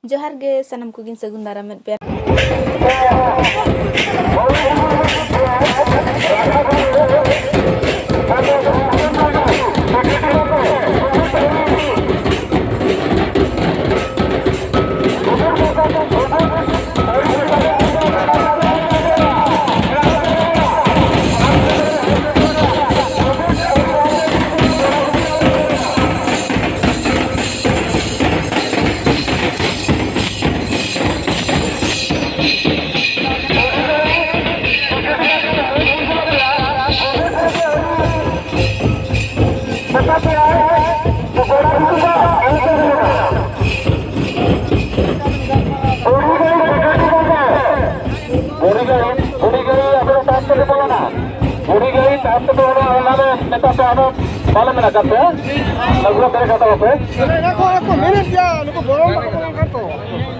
जोहार गे सनम कुगिन सगुन दाराम पे Malam menangkap ya, lagu dari kata apa? Aku minit ya, lu bolong kantor.